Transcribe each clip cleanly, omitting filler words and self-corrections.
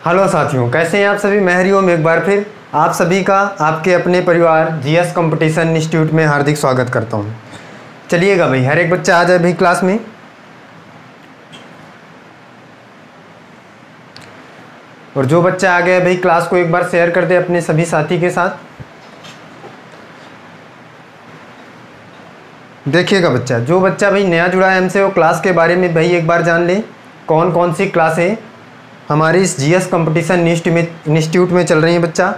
Hello साथियों, कैसे हैं आप सभी। मैं हरिओम एक बार फिर आप सभी का आपके अपने परिवार जीएस कंपटीशन इंस्टीट्यूट में हार्दिक स्वागत करता हूं। चलिएगा भाई, हर एक बच्चा आ जाए भाई क्लास में। और जो बच्चा आ गया भाई क्लास को एक बार शेयर कर दे अपने सभी साथी के साथ। देखिएगा बच्चा, जो बच्चा भाई नया जुड़ा है हमसे वो क्लास के बारे में भाई एक बार जान ले। कौन कौन सी क्लासें हमारी इस जीएस कंपटीशन इंस्टीट्यूट में चल रही है बच्चा।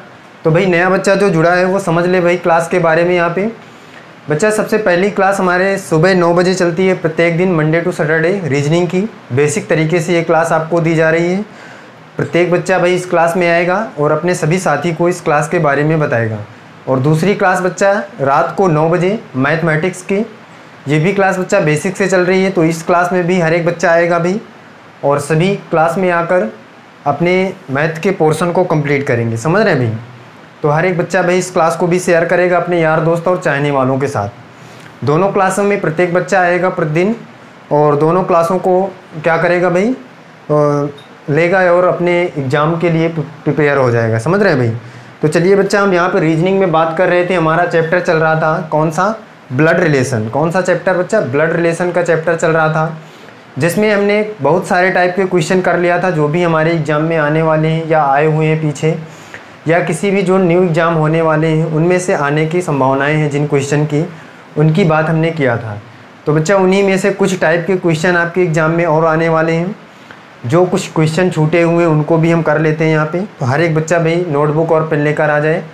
तो भाई नया बच्चा जो जुड़ा है वो समझ ले भाई क्लास के बारे में। यहाँ पे बच्चा सबसे पहली क्लास हमारे सुबह 9 बजे चलती है प्रत्येक दिन, मंडे टू सैटरडे। रीजनिंग की बेसिक तरीके से ये क्लास आपको दी जा रही है। प्रत्येक बच्चा भाई इस क्लास में आएगा और अपने सभी साथी को इस क्लास के बारे में बताएगा। और दूसरी क्लास बच्चा रात को 9 बजे मैथमेटिक्स की, ये भी क्लास बच्चा बेसिक से चल रही है। तो इस क्लास में भी हर एक बच्चा आएगा भाई और सभी क्लास में आकर अपने मैथ के पोर्शन को कंप्लीट करेंगे। समझ रहे हैं भाई। तो हर एक बच्चा भाई इस क्लास को भी शेयर करेगा अपने यार दोस्त और चाहने वालों के साथ। दोनों क्लासों में प्रत्येक बच्चा आएगा प्रतिदिन और दोनों क्लासों को क्या करेगा भाई, लेगा और अपने एग्ज़ाम के लिए प्रिपेयर हो जाएगा। समझ रहे हैं भाई। तो चलिए बच्चा, हम यहाँ पर रीजनिंग में बात कर रहे थे। हमारा चैप्टर चल रहा था कौन सा, ब्लड रिलेशन। कौन सा चैप्टर बच्चा, ब्लड रिलेशन का चैप्टर चल रहा था, जिसमें हमने बहुत सारे टाइप के क्वेश्चन कर लिया था जो भी हमारे एग्ज़ाम में आने वाले हैं या आए हुए हैं पीछे, या किसी भी जो न्यू एग्ज़ाम होने वाले हैं उनमें से आने की संभावनाएं हैं जिन क्वेश्चन की, उनकी बात हमने किया था। तो बच्चा उन्हीं में से कुछ टाइप के क्वेश्चन आपके एग्ज़ाम में और आने वाले हैं। जो कुछ क्वेश्चन छूटे हुए हैं उनको भी हम कर लेते हैं यहाँ पे। तो हर एक बच्चा भाई नोटबुक और पेन लेकर आ जाए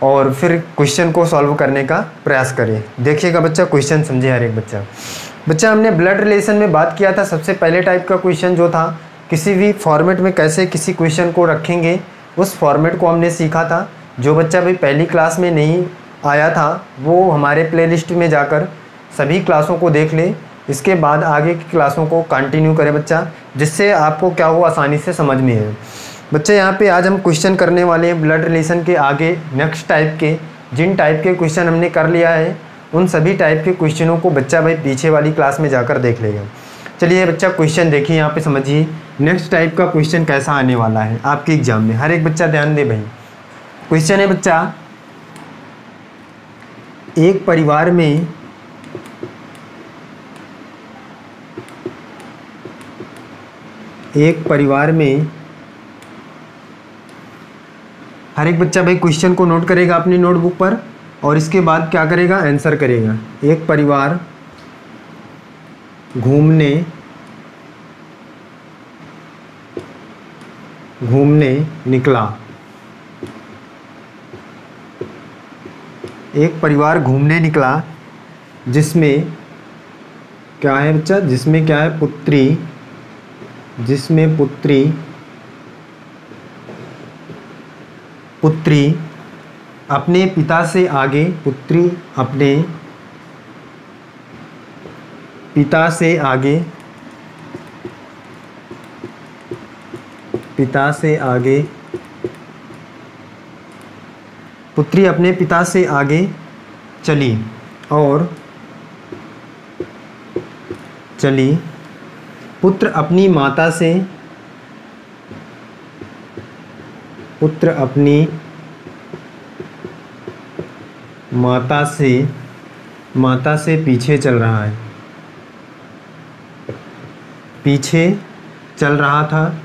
और फिर क्वेश्चन को सॉल्व करने का प्रयास करें। देखिएगा बच्चा, क्वेश्चन समझे हर एक बच्चा। बच्चा हमने ब्लड रिलेशन में बात किया था। सबसे पहले टाइप का क्वेश्चन जो था, किसी भी फॉर्मेट में कैसे किसी क्वेश्चन को रखेंगे, उस फॉर्मेट को हमने सीखा था। जो बच्चा भाई पहली क्लास में नहीं आया था वो हमारे प्लेलिस्ट में जाकर सभी क्लासों को देख ले, इसके बाद आगे की क्लासों को कंटिन्यू करे बच्चा, जिससे आपको क्या हो आसानी से समझ में है। बच्चे यहाँ पे आज हम क्वेश्चन करने वाले हैं ब्लड रिलेशन के आगे नेक्स्ट टाइप के। जिन टाइप के क्वेश्चन हमने कर लिया है उन सभी टाइप के क्वेश्चनों को बच्चा भाई पीछे वाली क्लास में जाकर देख लेगा। चलिए बच्चा क्वेश्चन देखिए, यहाँ पे समझिए नेक्स्ट टाइप का क्वेश्चन कैसा आने वाला है आपके एग्जाम में। हर एक बच्चा ध्यान दे भाई। क्वेश्चन है बच्चा, एक परिवार में हर एक बच्चा भाई क्वेश्चन को नोट करेगा अपनी नोटबुक पर और इसके बाद क्या करेगा, आंसर करेगा। एक परिवार घूमने निकला। एक परिवार घूमने निकला जिसमें क्या है बच्चा, जिसमें क्या है, जिसमें पुत्री अपने पिता से आगे, पुत्री अपने पिता से आगे पुत्री अपने पिता से आगे चली और पुत्र अपनी माता से पीछे चल रहा है, पीछे चल रहा था।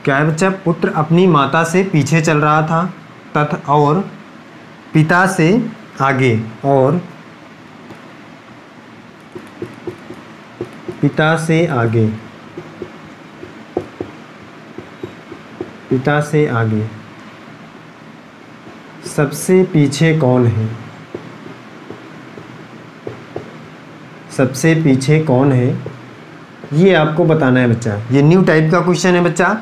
क्या है बच्चा, पुत्र अपनी माता से पीछे चल रहा था तथा और पिता से आगे, और पिता से आगे सबसे पीछे कौन है, सबसे पीछे कौन है, ये आपको बताना है बच्चा। ये न्यू टाइप का क्वेश्चन है बच्चा।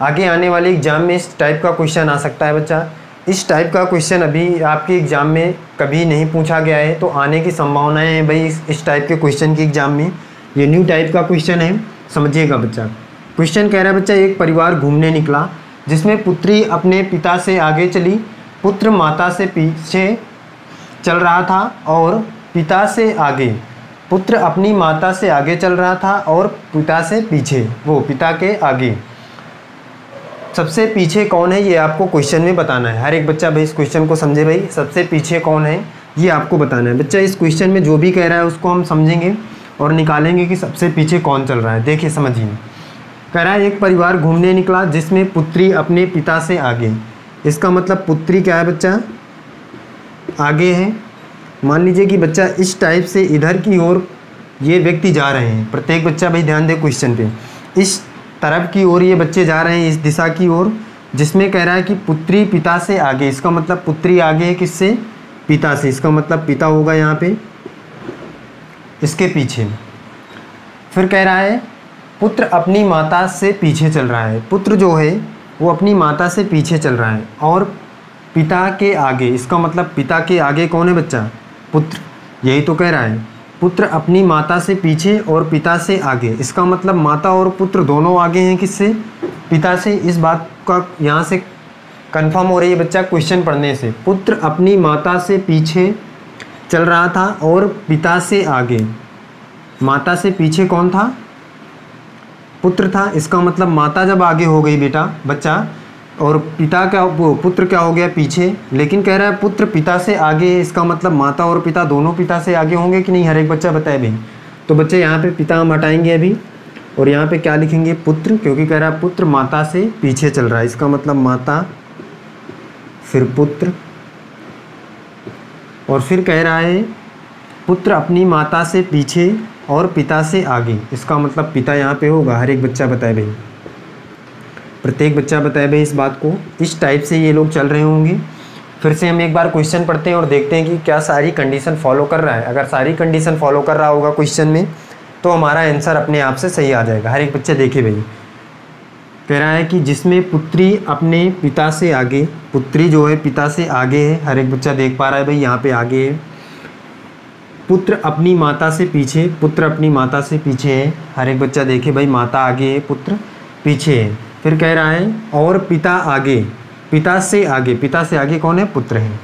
आगे आने वाले एग्जाम में इस टाइप का क्वेश्चन आ सकता है बच्चा। इस टाइप का क्वेश्चन अभी आपके एग्ज़ाम में कभी नहीं पूछा गया है, तो आने की संभावनाएं हैं भाई इस टाइप के क्वेश्चन के एग्ज़ाम में। ये न्यू टाइप का क्वेश्चन है, समझिएगा बच्चा। क्वेश्चन कह रहा है बच्चा, एक परिवार घूमने निकला जिसमें पुत्री अपने पिता से आगे चली, पुत्र माता से पीछे चल रहा था और पिता से आगे, पुत्र अपनी माता से आगे चल रहा था और पिता से पीछे, वो पिता के आगे। सबसे पीछे कौन है ये आपको क्वेश्चन में बताना है। हर एक बच्चा भाई इस क्वेश्चन को समझे भाई, सबसे पीछे कौन है ये आपको बताना है। बच्चा इस क्वेश्चन में जो भी कह रहा है उसको हम समझेंगे और निकालेंगे कि सबसे पीछे कौन चल रहा है। देखिए समझिए, कह रहा है एक परिवार घूमने निकला जिसमें पुत्री अपने पिता से आगे। इसका मतलब पुत्री क्या है बच्चा, आगे है। मान लीजिए कि बच्चा इस टाइप से इधर की ओर ये व्यक्ति जा रहे हैं। प्रत्येक बच्चा भाई ध्यान दे क्वेश्चन पे, इस तरफ की ओर ये बच्चे जा रहे हैं, इस दिशा की ओर, जिसमें कह रहा है कि पुत्री पिता से आगे। इसका मतलब पुत्री आगे है किससे, पिता से। इसका मतलब पिता होगा यहाँ पे इसके पीछे। फिर कह रहा है पुत्र अपनी माता से पीछे चल रहा है। पुत्र जो है वो अपनी माता से पीछे चल रहा है और पिता के आगे। इसका मतलब पिता के आगे कौन है बच्चा, पुत्र। यही तो कह रहा है, पुत्र अपनी माता से पीछे और पिता से आगे। इसका मतलब माता और पुत्र दोनों आगे हैं किससे, पिता से। इस बात का यहाँ से कंफर्म हो रही है बच्चा क्वेश्चन पढ़ने से। पुत्र अपनी माता से पीछे चल रहा था और पिता से आगे। माता से पीछे कौन था, पुत्र था। इसका मतलब माता जब आगे हो गई बेटा बच्चा, और पिता क्या, पुत्र क्या हो गया पीछे। लेकिन कह रहा है पुत्र पिता से आगे है। इसका मतलब माता और पिता दोनों पिता से आगे होंगे कि नहीं, हर एक बच्चा बताए भाई। तो बच्चे यहाँ पे पिता हम हटाएंगे अभी और यहाँ पे क्या लिखेंगे, पुत्र, क्योंकि कह रहा है पुत्र माता से पीछे चल रहा है। इसका मतलब माता फिर पुत्र, और फिर कह रहा है पुत्र अपनी माता से पीछे और पिता से आगे। इसका मतलब पिता यहाँ पे होगा। हर एक बच्चा बताए भाई, प्रत्येक बच्चा बताए भाई इस बात को। इस टाइप से ये लोग चल रहे होंगे। फिर से हम एक बार क्वेश्चन पढ़ते हैं और देखते हैं कि क्या सारी कंडीशन फॉलो कर रहा है। अगर सारी कंडीशन फॉलो कर रहा होगा क्वेश्चन में तो हमारा आंसर अपने आप से सही आ जाएगा। हर एक बच्चे देखिए भाई, कह रहा है कि जिसमें पुत्री अपने पिता से आगे, पुत्री जो है पिता से आगे है। हर एक बच्चा देख पा रहा है भाई, यहाँ पे आगे है। पुत्र अपनी माता से पीछे, पुत्र अपनी माता से पीछे है। हर एक बच्चा देखे भाई, माता आगे है, पुत्र पीछे है। फिर कह रहा है और पिता आगे, पिता से आगे, पिता से आगे कौन है, पुत्र है।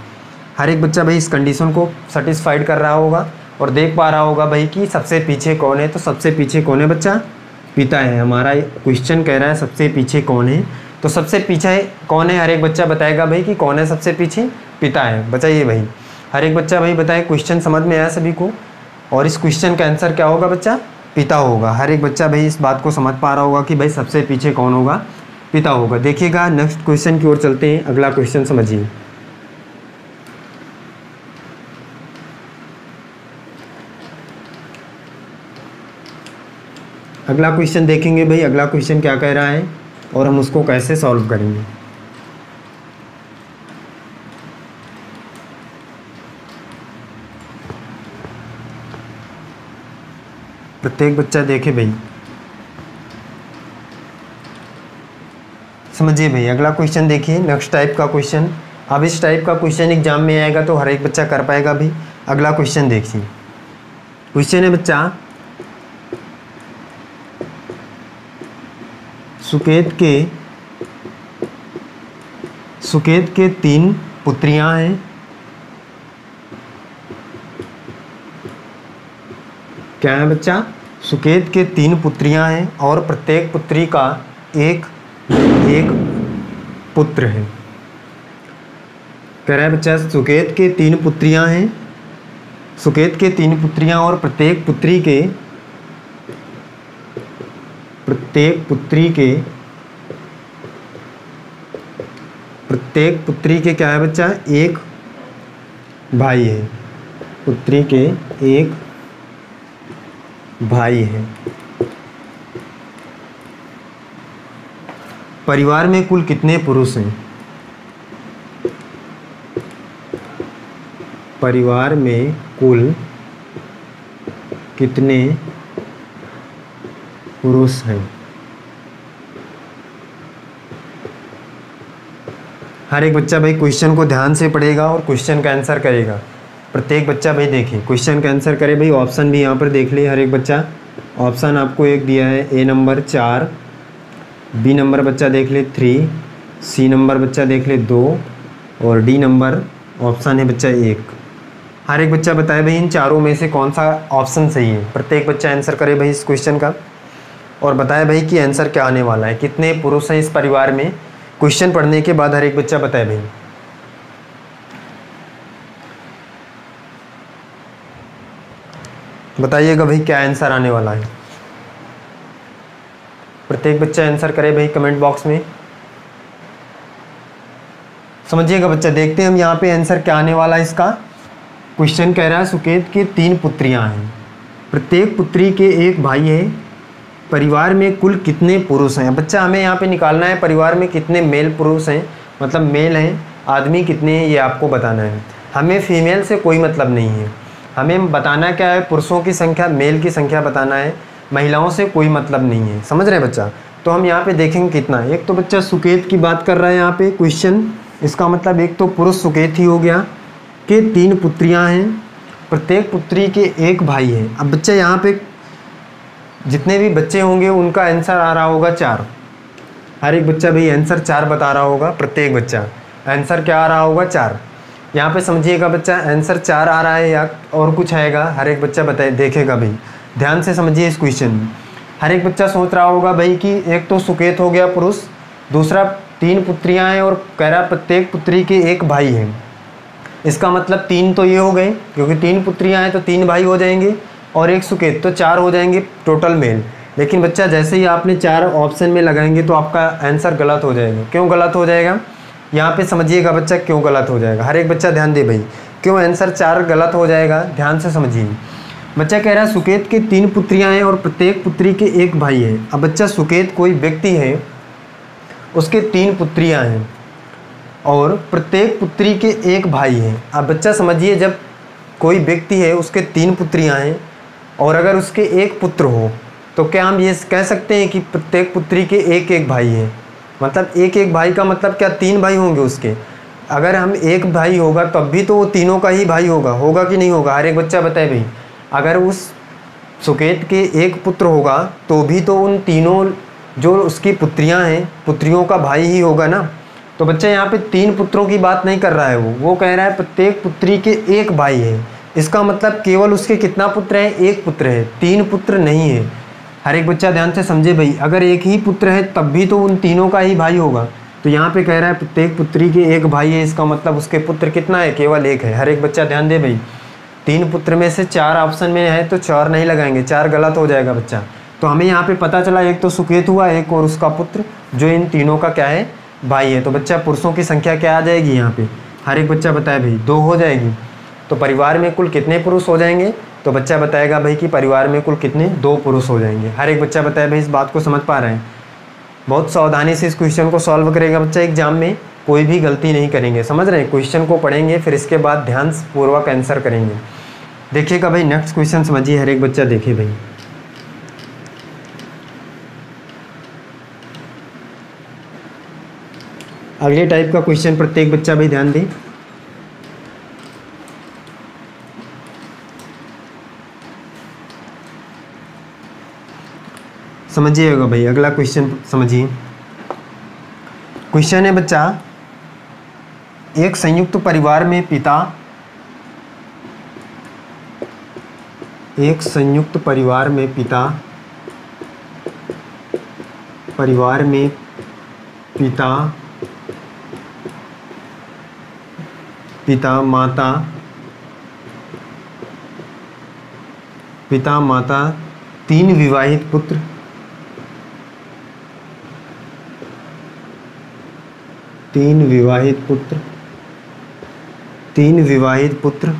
हर एक बच्चा भाई इस कंडीशन को सेटिस्फाइड कर रहा होगा और देख पा रहा होगा भाई कि सबसे पीछे कौन है। तो सबसे पीछे कौन है बच्चा, पिता है। हमारा क्वेश्चन कह रहा है सबसे पीछे कौन है, तो सबसे पीछे कौन है। हर एक बच्चा बताएगा भाई कि कौन है सबसे पीछे, पिता है। बताइए भाई, हर एक बच्चा भाई बताए क्वेश्चन समझ में आया सभी को। और इस क्वेश्चन का आंसर क्या होगा बच्चा, पिता होगा। हर एक बच्चा भाई इस बात को समझ पा रहा होगा कि भाई सबसे पीछे कौन होगा, पिता होगा। देखिएगा नेक्स्ट क्वेश्चन की ओर चलते हैं। अगला क्वेश्चन समझिए। अगला क्वेश्चन देखेंगे भाई, अगला क्वेश्चन क्या कह रहा है और हम उसको कैसे सॉल्व करेंगे। प्रत्येक बच्चा देखे भाई, समझिए भाई। अगला क्वेश्चन देखिए, नेक्स्ट टाइप का क्वेश्चन। अब इस टाइप का क्वेश्चन एग्जाम में आएगा तो हर एक बच्चा कर पाएगा भाई। अगला क्वेश्चन देखिए, क्वेश्चन है बच्चा, सुकेत के 3 पुत्रियां हैं। क्या है बच्चा, सुकेत के 3 पुत्रियां हैं और प्रत्येक पुत्री का एक पुत्र है। कह रहा है बच्चा सुकेत के 3 पुत्रियां हैं, सुकेत के 3 पुत्रियां और प्रत्येक पुत्री के क्या है बच्चा, एक भाई है। पुत्री के एक भाई है। परिवार में कुल कितने पुरुष हैं, परिवार में कुल कितने पुरुष हैं। हर एक बच्चा भाई क्वेश्चन को ध्यान से पढ़ेगा और क्वेश्चन का आंसर करेगा। प्रत्येक बच्चा भाई देखिए क्वेश्चन का आंसर करे भाई। ऑप्शन भी यहाँ पर देख ले हर एक बच्चा। ऑप्शन आपको एक दिया है, ए नंबर 4, बी नंबर बच्चा देख ले 3, सी नंबर बच्चा देख ले 2 और डी नंबर ऑप्शन है बच्चा 1। हर एक बच्चा बताए भाई इन चारों में से कौन सा ऑप्शन सही है। प्रत्येक बच्चा आंसर करे भाई इस क्वेश्चन का और बताए भाई कि आंसर क्या आने वाला है, कितने पुरुष हैं इस परिवार में। क्वेश्चन पढ़ने के बाद हर एक बच्चा बताए भाई। बताइएगा भाई क्या आंसर आने वाला है। प्रत्येक बच्चा आंसर करे भाई कमेंट बॉक्स में। समझिएगा बच्चा, देखते हैं हम यहाँ पे आंसर क्या आने वाला है इसका। क्वेश्चन कह रहा है सुकेत के 3 पुत्रियां हैं, प्रत्येक पुत्री के एक भाई है, परिवार में कुल कितने पुरुष हैं। बच्चा हमें यहाँ पे निकालना है परिवार में कितने मेल पुरुष हैं, मतलब मेल हैं, आदमी कितने हैं ये आपको बताना है। हमें फीमेल से कोई मतलब नहीं है, हमें बताना क्या है, पुरुषों की संख्या, मेल की संख्या बताना है, महिलाओं से कोई मतलब नहीं है। समझ रहे हैं बच्चा। तो हम यहाँ पे देखेंगे कितना। एक तो बच्चा सुकेत की बात कर रहा है यहाँ पे क्वेश्चन, इसका मतलब एक तो पुरुष सुकेत ही हो गया कि 3 पुत्रियाँ हैं, प्रत्येक पुत्री के एक भाई है। अब बच्चा यहाँ पे जितने भी बच्चे होंगे उनका आंसर आ रहा होगा 4। हर एक बच्चा भाई आंसर 4 बता रहा होगा, प्रत्येक बच्चा आंसर क्या आ रहा होगा 4। यहाँ पे समझिएगा बच्चा आंसर 4 आ रहा है या और कुछ आएगा, हर एक बच्चा बताए देखेगा भाई। ध्यान से समझिए इस क्वेश्चन में। हर एक बच्चा सोच रहा होगा भाई कि एक तो सुकेत हो गया पुरुष, दूसरा 3 पुत्रियां हैं और कह रहा प्रत्येक पुत्री के एक भाई है। इसका मतलब 3 तो ये हो गए, क्योंकि 3 पुत्रियां हैं तो 3 भाई हो जाएंगे और एक सुकेत, तो 4 हो जाएंगे टोटल मेल। लेकिन बच्चा जैसे ही आपने 4 ऑप्शन में लगाएंगे तो आपका आंसर गलत हो जाएगा। क्यों गलत हो जाएगा यहाँ पे समझिएगा बच्चा, क्यों गलत हो जाएगा। हर एक बच्चा ध्यान दे भाई, क्यों आंसर 4 गलत हो जाएगा, ध्यान से समझिए। बच्चा कह रहा है सुकेत के 3 पुत्रियां हैं और प्रत्येक पुत्री के एक भाई है। अब बच्चा सुकेत कोई व्यक्ति है, उसके 3 पुत्रियां हैं और प्रत्येक पुत्री के एक भाई है। अब बच्चा समझिए, जब कोई व्यक्ति है उसके 3 पुत्रियां हैं और अगर उसके एक पुत्र हो तो क्या हम ये कह सकते हैं कि प्रत्येक पुत्री के एक एक भाई है। मतलब एक एक भाई का मतलब क्या 3 भाई होंगे उसके। अगर हम एक भाई होगा तब भी तो वो तीनों का ही भाई होगा, होगा कि नहीं होगा। हर एक बच्चा बताए भाई। अगर उस सुकेत के एक पुत्र होगा तो भी तो उन तीनों जो उसकी पुत्रियां हैं, पुत्रियों का भाई ही होगा ना। तो बच्चा यहाँ पे 3 पुत्रों की बात नहीं कर रहा है, वो कह रहा है प्रत्येक पुत्री के एक भाई है। इसका मतलब केवल उसके कितना पुत्र है, एक पुत्र है, 3 पुत्र नहीं है। हर एक बच्चा ध्यान से समझे भाई। अगर एक ही पुत्र है तब भी तो उन तीनों का ही भाई होगा। तो यहाँ पे कह रहा है प्रत्येक पुत्री के एक भाई है, इसका मतलब उसके पुत्र कितना है, केवल एक है। हर एक बच्चा ध्यान दे भाई। 3 पुत्र में से 4 ऑप्शन में है तो 4 नहीं लगाएंगे, 4 गलत हो जाएगा बच्चा। तो हमें यहाँ पे पता चला एक तो सुकेत हुआ, एक और उसका पुत्र जो इन तीनों का क्या है, भाई है। तो बच्चा पुरुषों की संख्या क्या आ जाएगी यहाँ पे, हर एक बच्चा बताए भाई 2 हो जाएगी। तो परिवार में कुल कितने पुरुष हो जाएंगे, तो बच्चा बताएगा भाई कि परिवार में कुल कितने 2 पुरुष हो जाएंगे। हर एक बच्चा बताए भाई इस बात को समझ पा रहे हैं। बहुत सावधानी से इस क्वेश्चन को सॉल्व करेगा बच्चा, एग्जाम में कोई भी गलती नहीं करेंगे। समझ रहे हैं, क्वेश्चन को पढ़ेंगे फिर इसके बाद ध्यान पूर्वक आंसर करेंगे। देखिएगा भाई नेक्स्ट क्वेश्चन समझिए, हर एक बच्चा देखिए भाई। अगले टाइप का क्वेश्चन प्रत्येक बच्चा भाई ध्यान दें। समझिएगा भाई, अगला क्वेश्चन समझिए। क्वेश्चन है बच्चा, एक संयुक्त परिवार में पिता, एक संयुक्त परिवार में पिता, पिता माता 3 विवाहित पुत्र, 3 विवाहित पुत्र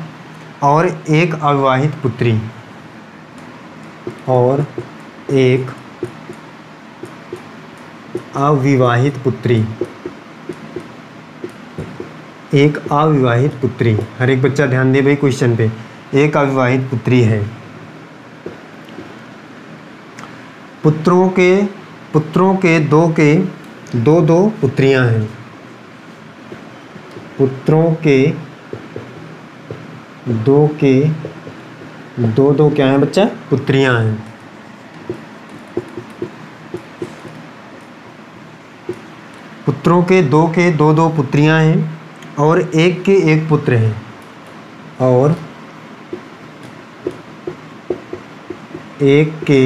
और एक अविवाहित पुत्री, और एक अविवाहित पुत्री। हर एक बच्चा ध्यान दे भाई क्वेश्चन पे, एक अविवाहित पुत्री है। पुत्रों के दो पुत्रियां हैं। पुत्रों के दो क्या है बच्चा, पुत्रियां हैं। पुत्रों के दो पुत्रियां हैं और एक के एक पुत्र हैं, और एक के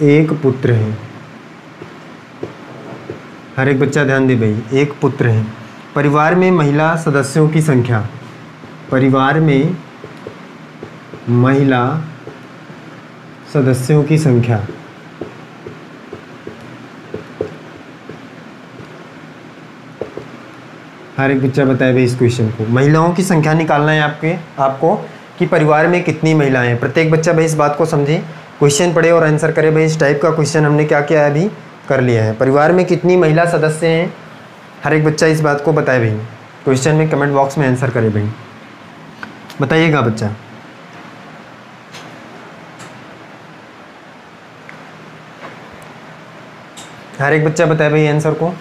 एक पुत्र हैं। हर एक बच्चा ध्यान दे भाई, एक पुत्र हैं। परिवार में महिला सदस्यों की संख्या, परिवार में महिला सदस्यों की संख्या। हर एक बच्चा बताए भाई इस क्वेश्चन को। महिलाओं की संख्या निकालना है आपको कि परिवार में कितनी महिलाएं हैं। प्रत्येक बच्चा भाई इस बात को समझे, क्वेश्चन पढ़े और आंसर करे भाई। इस टाइप का क्वेश्चन हमने क्या किया है, अभी कर लिया है। परिवार में कितनी महिला सदस्य हैं, हर एक बच्चा इस बात को बताए भाई। क्वेश्चन में कमेंट बॉक्स में आंसर करे भाई, बताइएगा बच्चा। हर एक बच्चा बताए भाई आंसर को।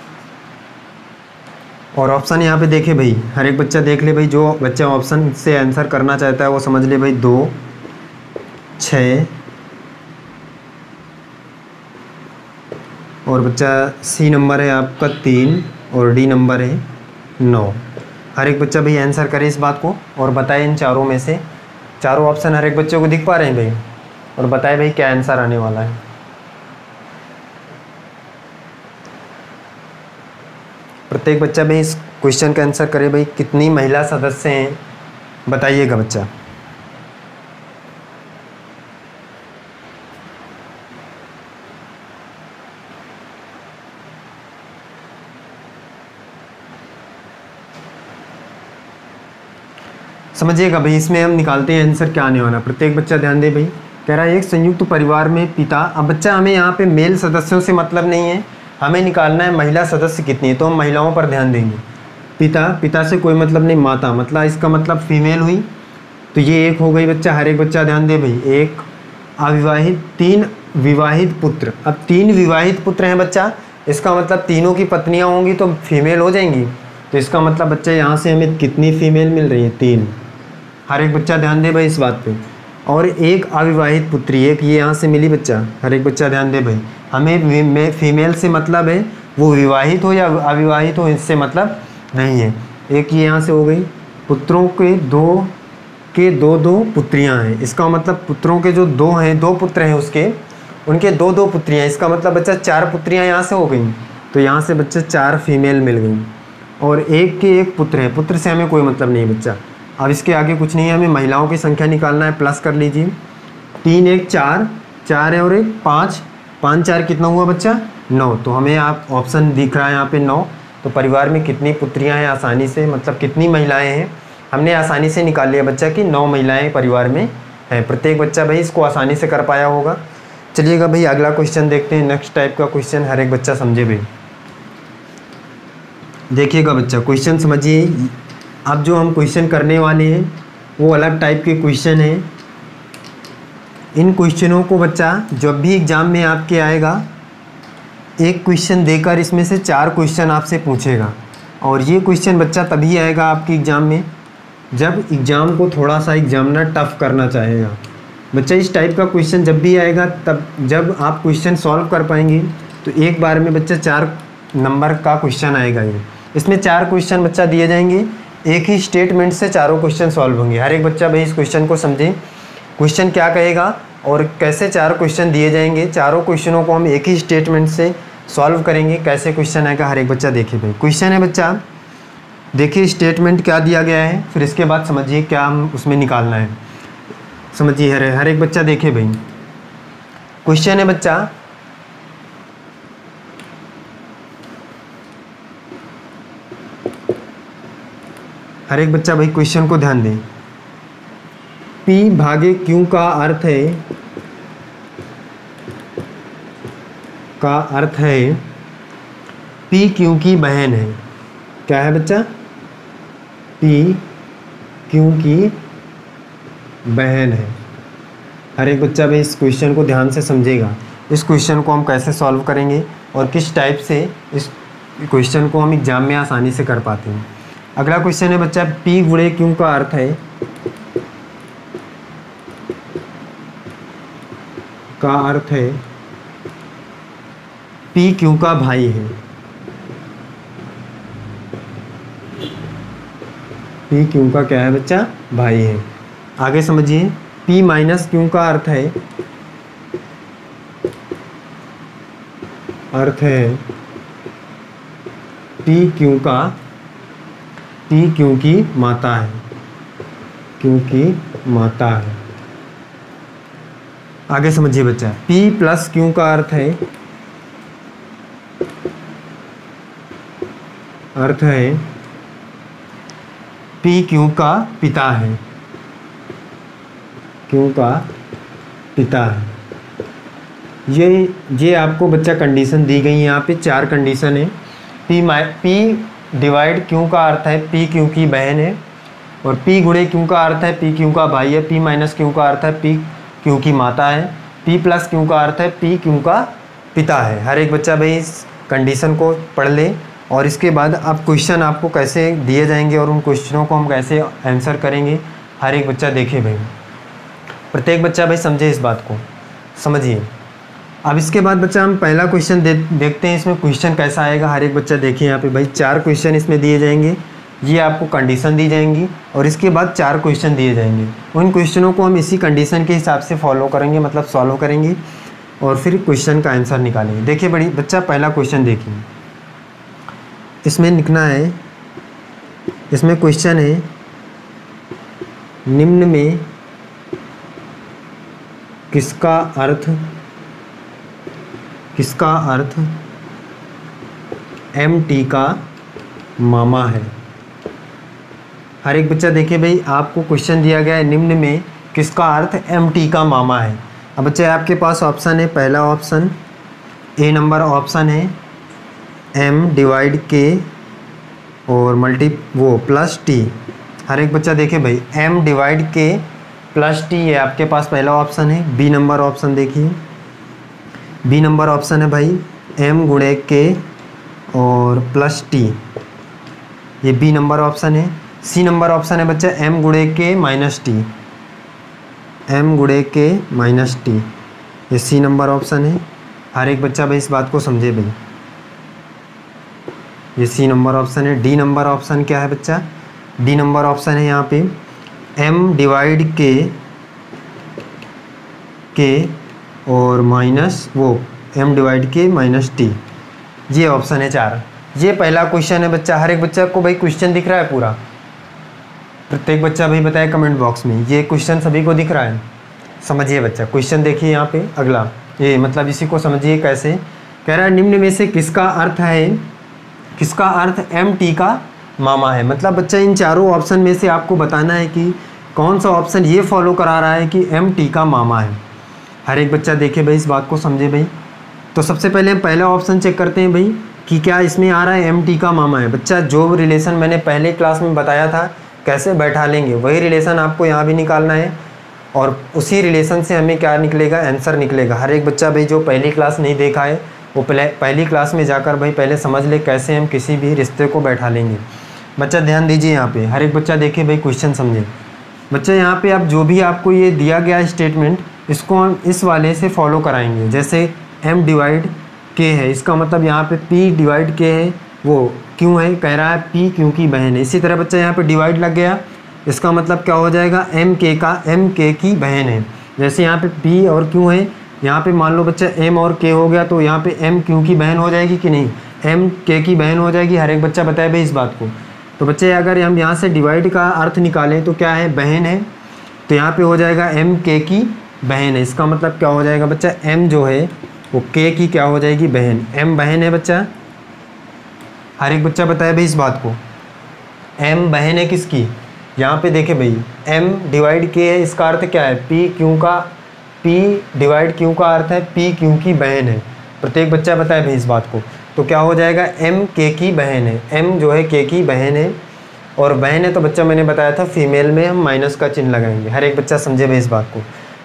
और ऑप्शन यहाँ पे देखे भाई, हर एक बच्चा देख ले भाई। जो बच्चा ऑप्शन से आंसर करना चाहता है वो समझ ले भाई। 2, 6 और बच्चा सी नंबर है आपका 3 और डी नंबर है 9। हर एक बच्चा भाई आंसर करे इस बात को और बताए इन चारों में से। चारों ऑप्शन हर एक बच्चे को दिख पा रहे हैं भाई, और बताए भाई क्या आंसर आने वाला है। प्रत्येक बच्चा भाई इस क्वेश्चन का आंसर करे भाई। कितनी महिला सदस्य हैं बताइएगा बच्चा। समझिएगा भाई, इसमें हम निकालते हैं आंसर क्या आने वाला। प्रत्येक बच्चा ध्यान दे भाई। कह रहा है एक संयुक्त परिवार में पिता। अब बच्चा हमें यहाँ पे मेल सदस्यों से मतलब नहीं है, हमें निकालना है महिला सदस्य कितनी है, तो हम महिलाओं पर ध्यान देंगे। पिता से कोई मतलब नहीं, माता मतलब इसका मतलब फीमेल हुई, तो ये एक हो गई बच्चा। हर एक बच्चा ध्यान दे भाई। एक अविवाहित, 3 विवाहित पुत्र। अब 3 विवाहित पुत्र हैं बच्चा, इसका मतलब तीनों की पत्नियां होंगी तो फीमेल हो जाएंगी। तो इसका मतलब बच्चा यहाँ से हमें कितनी फीमेल मिल रही है, 3। हर एक बच्चा ध्यान दे भाई इस बात पे। और एक अविवाहित पुत्री, एक ये यहाँ से मिली बच्चा। हर एक बच्चा ध्यान दे भाई। हमें फीमेल से मतलब है वो विवाहित हो या अविवाहित हो, इससे मतलब नहीं है। एक ये यहाँ से हो गई। पुत्रों के दो पुत्रियाँ हैं, इसका मतलब पुत्रों के जो 2 हैं, 2 पुत्र हैं उसके, उनके 2 पुत्रियाँ, इसका मतलब बच्चा 4 पुत्रियाँ यहाँ से हो गई। तो यहाँ से बच्चा 4 फीमेल मिल गई। और एक के एक पुत्र है, पुत्र से हमें कोई मतलब नहीं बच्चा। अब इसके आगे कुछ नहीं है, हमें महिलाओं की संख्या निकालना है। प्लस कर लीजिए। 3 1 4 है और 1 5, 5 4 कितना हुआ बच्चा, 9। तो हमें आप ऑप्शन दिख रहा है यहाँ पे 9। तो परिवार में कितनी पुत्रियाँ हैं आसानी से, मतलब कितनी महिलाएं हैं, हमने आसानी से निकाल लिया बच्चा कि 9 महिलाएं परिवार में हैं। प्रत्येक बच्चा भाई इसको आसानी से कर पाया होगा। चलिएगा भाई अगला क्वेश्चन देखते हैं। नेक्स्ट टाइप का क्वेश्चन हर एक बच्चा समझे भाई। देखिएगा बच्चा, क्वेश्चन समझिए। अब जो हम क्वेश्चन करने वाले हैं वो अलग टाइप के क्वेश्चन हैं। इन क्वेश्चनों को बच्चा जब भी एग्ज़ाम में आपके आएगा, एक क्वेश्चन देकर इसमें से 4 क्वेश्चन आपसे पूछेगा। और ये क्वेश्चन बच्चा तभी आएगा आपके एग्ज़ाम में जब एग्ज़ाम को थोड़ा सा एग्जामिनर टफ करना चाहेगा। बच्चा इस टाइप का क्वेश्चन जब भी आएगा, तब जब आप क्वेश्चन सॉल्व कर पाएंगे तो एक बार में बच्चा 4 नंबर का क्वेश्चन आएगा। ये इसमें 4 क्वेश्चन बच्चा दिए जाएंगे, एक ही स्टेटमेंट से चारों क्वेश्चन सॉल्व होंगे। हर एक बच्चा भाई इस क्वेश्चन को समझे, क्वेश्चन क्या कहेगा और कैसे 4 क्वेश्चन दिए जाएंगे। चारों क्वेश्चनों को हम एक ही स्टेटमेंट से सॉल्व करेंगे। कैसे क्वेश्चन आएगा हर एक बच्चा देखिए भाई। क्वेश्चन है बच्चा, देखिए स्टेटमेंट क्या दिया गया है, फिर इसके बाद समझिए क्या हम उसमें निकालना है। समझिए हर एक बच्चा देखिए भाई। क्वेश्चन है बच्चा, हर एक बच्चा भाई क्वेश्चन को ध्यान दें। P भागे Q का अर्थ है P Q की बहन है। क्या है बच्चा, P Q की बहन है। हर एक बच्चा भाई इस क्वेश्चन को ध्यान से समझेगा। इस क्वेश्चन को हम कैसे सॉल्व करेंगे और किस टाइप से इस क्वेश्चन को हम एग्जाम में आसानी से कर पाते हैं। अगला क्वेश्चन है बच्चा, P गुणे Q का अर्थ है P Q का भाई है। P Q का क्या है बच्चा, भाई है। आगे समझिए, P माइनस क्यू का अर्थ है P क्यू की माता है, आगे समझिए बच्चा। P प्लस क्यू का अर्थ है P क्यू का पिता है, ये आपको बच्चा कंडीशन दी गई है। यहाँ पे 4 कंडीशन है। P डिवाइड क्यू का अर्थ है P क्यू की बहन है, और P गुणे क्यू का अर्थ है P क्यू का भाई है, P माइनस क्यू का अर्थ है P क्यू की माता है, P प्लस क्यू का अर्थ है P क्यू का पिता है। हर एक बच्चा भाई इस कंडीशन को पढ़ ले, और इसके बाद अब क्वेश्चन आपको कैसे दिए जाएंगे और उन क्वेश्चनों को हम कैसे आंसर करेंगे, हर एक बच्चा देखे भाई, प्रत्येक बच्चा भाई समझे, इस बात को समझिए। अब इसके बाद बच्चा हम पहला क्वेश्चन देखते हैं, इसमें क्वेश्चन कैसा आएगा। हर एक बच्चा देखिए यहाँ पे भाई 4 क्वेश्चन इसमें दिए जाएंगे, ये आपको कंडीशन दी जाएंगी और इसके बाद 4 क्वेश्चन दिए जाएंगे। उन क्वेश्चनों को हम इसी कंडीशन के हिसाब से फॉलो करेंगे, मतलब सॉल्व करेंगे और फिर क्वेश्चन का आंसर निकालेंगे। देखिए बड़ी बच्चा पहला क्वेश्चन देखिए, इसमें लिखना है, इसमें क्वेश्चन है निम्न में किसका अर्थ MT का मामा है। हर एक बच्चा देखिए भाई, आपको क्वेश्चन दिया गया है निम्न में किसका अर्थ MT का मामा है। अब बच्चे आपके पास ऑप्शन है, पहला ऑप्शन A नंबर ऑप्शन है M डिवाइड K और प्लस T। हर एक बच्चा देखिए भाई M divide K plus T, ये आपके पास पहला ऑप्शन है। B नंबर ऑप्शन देखिए, B नंबर ऑप्शन है भाई M गुणे K और प्लस T, ये B नंबर ऑप्शन है। C नंबर ऑप्शन है बच्चा M गुणे K माइनस T, ये C नंबर ऑप्शन है। हर एक बच्चा भाई इस बात को समझे भाई, ये C नंबर ऑप्शन है। D नंबर ऑप्शन क्या है बच्चा, D नंबर ऑप्शन है यहाँ पे M डिवाइड K और minus M divide K minus T, ये ऑप्शन है 4। ये पहला क्वेश्चन है बच्चा। हर एक बच्चा को भाई क्वेश्चन दिख रहा है पूरा, प्रत्येक बच्चा भाई बताए कमेंट बॉक्स में, ये क्वेश्चन सभी को दिख रहा है। समझिए बच्चा, क्वेश्चन देखिए यहाँ पे अगला, ये मतलब इसी को समझिए कैसे। कह रहा है निम्न में से किसका अर्थ MT का मामा है। मतलब बच्चा इन चारों ऑप्शन में से आपको बताना है कि कौन सा ऑप्शन ये फॉलो करा रहा है कि MT का मामा है। हर एक बच्चा देखे भाई, इस बात को समझे भाई। तो सबसे पहले हम पहला ऑप्शन चेक करते हैं भाई कि क्या इसमें आ रहा है MT का मामा है। बच्चा जो रिलेशन मैंने पहले क्लास में बताया था कैसे बैठा लेंगे, वही रिलेशन आपको यहाँ भी निकालना है और उसी रिलेशन से हमें क्या निकलेगा, आंसर निकलेगा। हर एक बच्चा भाई जो पहली क्लास नहीं देखा है वो पहली क्लास में जाकर भाई पहले समझ ले कैसे हम किसी भी रिश्ते को बैठा लेंगे। बच्चा ध्यान दीजिए यहाँ पे, हर एक बच्चा देखिए भाई क्वेश्चन समझे। बच्चा यहाँ पे अब जो भी आपको ये दिया गया स्टेटमेंट, इसको हम इस वाले से फॉलो कराएंगे। जैसे M डिवाइड K है, इसका मतलब यहाँ पे P डिवाइड K है, वो क्यों है, कह रहा है P क्यों की बहन है। इसी तरह बच्चा यहाँ पे डिवाइड लग गया, इसका मतलब क्या हो जाएगा, M K की बहन है। जैसे यहाँ पे P और Q है, यहाँ पे मान लो बच्चा M और K हो गया, तो यहाँ पे M Q की बहन हो जाएगी कि नहीं, M K की बहन हो जाएगी। हर एक बच्चा बताए भाई इस बात को। तो बच्चे अगर हम यहाँ से डिवाइड का अर्थ निकालें तो क्या है, बहन है, तो यहाँ पे हो जाएगा M K की बहन है। इसका मतलब क्या हो जाएगा बच्चा, M जो है वो K की क्या हो जाएगी, बहन। M बहन है बच्चा, हर एक बच्चा बताए भाई इस बात को। M बहन है किसकी, यहाँ पे देखे भाई M डिवाइड K है, इसका अर्थ क्या है, P डिवाइड Q का अर्थ है P Q की बहन है। प्रत्येक बच्चा बताए भाई इस बात को। तो क्या हो जाएगा, M K की बहन है, M जो है K की बहन है, और बहन है तो बच्चा मैंने बताया था फीमेल में हम माइनस का चिन्ह लगाएंगे। हर एक बच्चा समझे भाई इस बात को।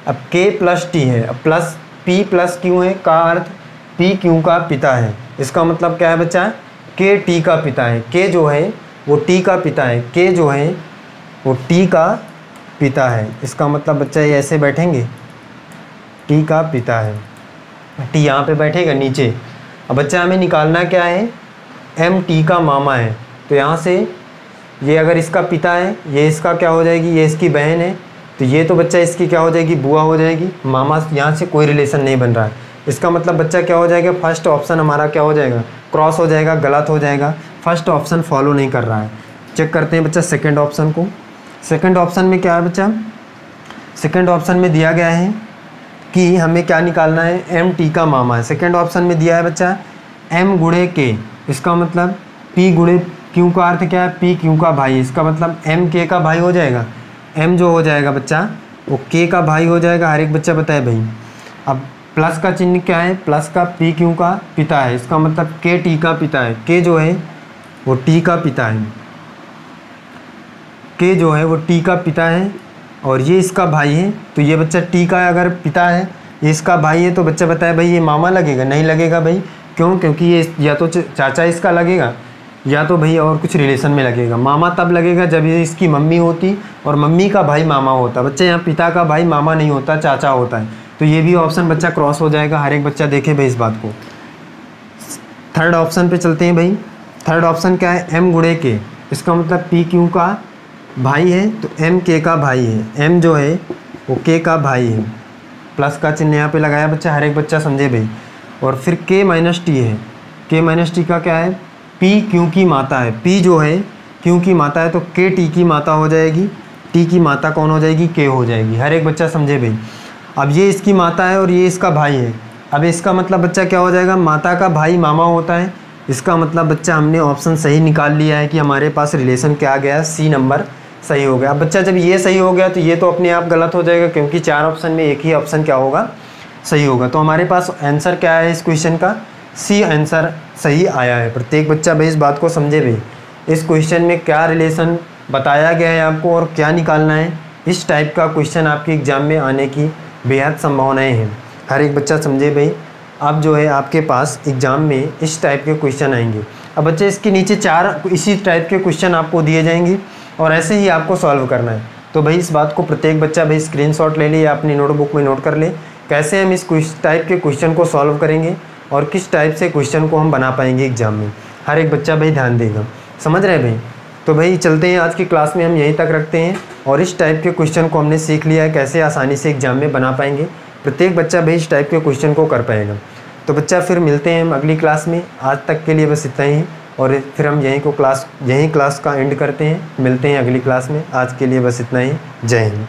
अब K प्लस T है, अब प्लस P प्लस Q है का अर्थ P Q का पिता है। इसका मतलब क्या है बच्चा, K T का पिता है, K जो है वो T का पिता है, K जो है वो T का पिता है। इसका मतलब बच्चा ये ऐसे बैठेंगे, T का पिता है, T यहाँ पे बैठेगा नीचे। अब बच्चा हमें निकालना क्या है, MT का मामा है, तो यहाँ से ये अगर इसका पिता है, ये इसका क्या हो जाएगी, ये इसकी बहन है, तो ये तो बच्चा इसकी क्या हो जाएगी, बुआ हो जाएगी। मामा यहाँ से कोई रिलेशन नहीं बन रहा है, इसका मतलब बच्चा क्या हो जाएगा, फर्स्ट ऑप्शन हमारा क्या हो जाएगा, क्रॉस हो जाएगा, गलत हो जाएगा। फर्स्ट ऑप्शन फॉलो नहीं कर रहा है। चेक करते हैं बच्चा सेकंड ऑप्शन को। सेकंड ऑप्शन में क्या है बच्चा, सेकंड ऑप्शन में दिया गया है कि हमें क्या निकालना है, एम टी का मामा है। सेकंड ऑप्शन में दिया है बच्चा एम गुणे के, इसका मतलब पी गुणे क्यू का अर्थ क्या है, पी क्यू का भाई, इसका मतलब एम के का भाई हो जाएगा। एम जो हो जाएगा बच्चा वो के का भाई हो जाएगा, हर एक बच्चा बताए भाई। अब प्लस का चिन्ह क्या है, प्लस का पी क्यू का पिता है, इसका मतलब के टी का पिता है। के जो है वो टी का पिता है, के जो है वो टी का पिता है और ये इसका भाई है। तो ये बच्चा टी का अगर पिता है, ये इसका भाई है, तो बच्चा बताए भाई ये मामा लगेगा, नहीं लगेगा भाई। क्यों, क्योंकि ये या तो चाचा इसका लगेगा या तो भाई और कुछ रिलेशन में लगेगा। मामा तब लगेगा जब ये इसकी मम्मी होती और मम्मी का भाई मामा होता। बच्चे यहाँ पिता का भाई मामा नहीं होता, चाचा होता है। तो ये भी ऑप्शन बच्चा क्रॉस हो जाएगा, हर एक बच्चा देखे भाई इस बात को। थर्ड ऑप्शन पे चलते हैं भाई। थर्ड ऑप्शन क्या है, एम गुणे के, इसका मतलब पी क्यू का भाई है तो एम के का भाई है। एम जो है वो के का भाई है, प्लस का चिन्ह यहाँ पे लगाया बच्चा, हर एक बच्चा समझे भाई। और फिर के माइनस टी है, के माइनस टी का क्या है, पी क्यू की माता है। पी जो है क्यू की माता है तो के टी की माता हो जाएगी, टी की माता कौन हो जाएगी, के हो जाएगी। हर एक बच्चा समझे भाई। अब ये इसकी माता है और ये इसका भाई है। अब इसका मतलब बच्चा क्या हो जाएगा, माता का भाई मामा होता है। इसका मतलब बच्चा हमने ऑप्शन सही निकाल लिया है कि हमारे पास रिलेशन क्या आ गया, सी नंबर सही हो गया। अब बच्चा जब ये सही हो गया तो ये तो अपने आप गलत हो जाएगा, क्योंकि 4 ऑप्शन में एक ही ऑप्शन क्या होगा, सही होगा। तो हमारे पास आंसर क्या है इस क्वेश्चन का, सी आंसर सही आया है। प्रत्येक बच्चा भाई इस बात को समझे भाई, इस क्वेश्चन में क्या रिलेशन बताया गया है आपको और क्या निकालना है। इस टाइप का क्वेश्चन आपके एग्ज़ाम में आने की बेहद संभावनाएं हैं, हर एक बच्चा समझे भाई। अब जो है आपके पास एग्ज़ाम में इस टाइप के क्वेश्चन आएंगे। अब बच्चे इसके नीचे 4 इसी टाइप के क्वेश्चन आपको दिए जाएंगे और ऐसे ही आपको सॉल्व करना है। तो भाई इस बात को प्रत्येक बच्चा भाई स्क्रीनशॉट ले ले या अपनी नोटबुक में नोट कर ले, कैसे हम इस टाइप के क्वेश्चन को सॉल्व करेंगे और किस टाइप से क्वेश्चन को हम बना पाएंगे एग्जाम में। हर एक बच्चा भाई ध्यान देगा, समझ रहे भाई। तो भाई चलते हैं, आज की क्लास में हम यहीं तक रखते हैं और इस टाइप के क्वेश्चन को हमने सीख लिया है कैसे आसानी से एग्जाम में बना पाएंगे। प्रत्येक बच्चा भाई इस टाइप के क्वेश्चन को कर पाएगा। तो बच्चा फिर मिलते हैं हम अगली क्लास में। आज तक के लिए बस इतना ही और फिर हम यहीं क्लास का एंड करते हैं। मिलते हैं अगली क्लास में, आज के लिए बस इतना ही। जय हिंद।